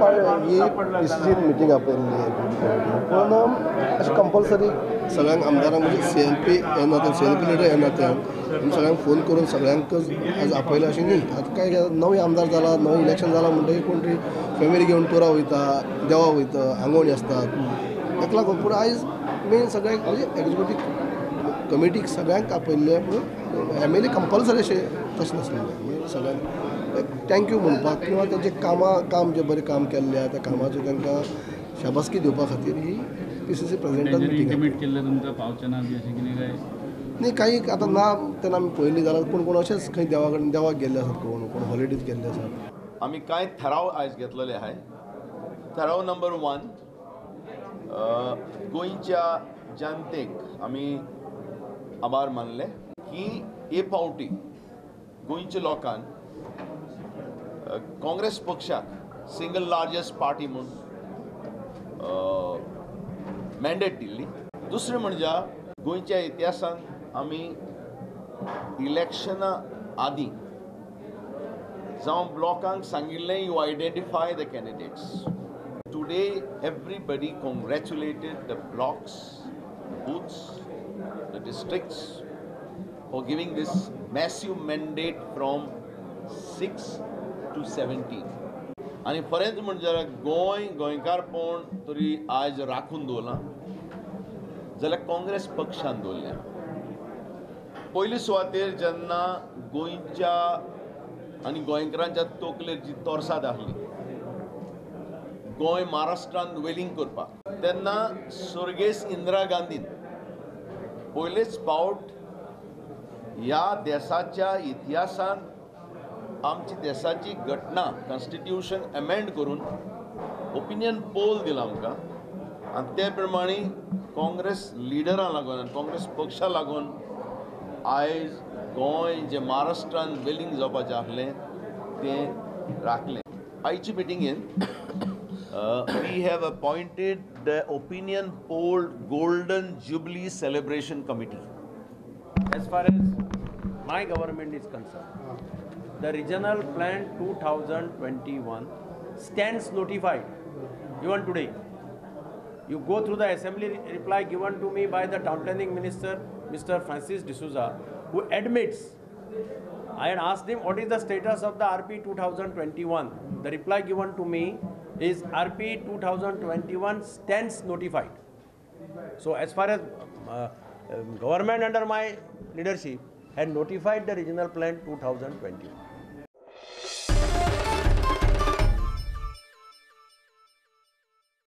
ही PCC meeting आपयल्ली पण अशें compulsory सगळ्यांक आमदारांक म्हणजे CLP येना ते CLP लिडर येना ते आनी सगळ्यांक फोन करून सगळ्यांक आज आपयलें अशें न्ही. आतां काय नवे आमदार जाला, नवें इलेक्शन जालां म्हणटकीर कोण तरी फॅमिली घेवन टुरा वयता, देवा वयता, आंगवणी आसतात, ताका लागून. पूण आयज मेन सगळ्यांक म्हणजे एक्झिक्युटीव कमिटीक सगळ्यांक आपयल्लें, पूण फॅमिली कंपल्सरी अशें तशें नासलें. सगळ्यांक थँक्यू म्हणपाक किंवा तेंचे काम जे बरें काम केल्ल्या त्या कामाचें तांकां शाबासकी दिवपा खातीर ही PCC प्रेसिडेंटान मिटींग केल्लें तुमकां पावचें बी अशें कितें काय न्ही. काही आतां ना तेन्ना आमी पळयलीं जाल्यार कोण अशेंच खंय देवाक गेल्ले आसात, कोण हॉलिडेज गेल्ले आसात. आमी कांय थाराव आयज घेतलेले आहाय. थाराव नंबर 1, गोंयच्या जनतेक आमी आभार मानले की हे फावटी गोंयच्या लोकांक काँग्रेस पक्षाक सिंगल लार्जस्ट पार्टी म्हणून मॅन्डेट दिल्ली. दुसरें म्हणजे गोंयच्या इतिहासान आमी इलेक्शना आदीं जावं ब्लॉकांक सांगिल्लें you identify the candidates. Today everybody congratulated the blocks, booths, the districts for giving this massive mandate from 6 to 17. आणि फरेंच म्हणजे गोंयकारपण तरी आज राखून दवरलां जाल्यार काँग्रेस पक्षान दवरलें. पयली सुवातेर जेन्ना गोंयच्या आनी गोंयकारांच्या तकलेर जी तोरसाद आसली गोंय महाराष्ट्रान वेलिंग करपाक, तेन्ना सर्गेस्त इंदिरा गांधीन पयलेच फावट ह्या देशाच्या इतिहासान आमची देशाची घटना कॉन्स्टिट्यूशन अमेंड करून ओपिनियन पोल दिला आमकां. आनी ते प्रमाणे काँग्रेस लिडरां लागून आनी काँग्रेस पक्षा लागून आयज गोंय जे महाराष्ट्रान वेलिंग जावपाचें आसलें तें राखलें. आयची मिटिंगेन we have appointed the opinion poll golden jubilee celebration committee. As far as my government is concerned, the regional plan 2021 stands notified even today. You go through the assembly reply given to me by the town planning minister, Mr. Francis D'Souza, who admits, I had asked him what is the status of the RP 2021. The reply given to me is RP 2021 stands notified. So as far as government under my leadership had notified the regional plan 2021.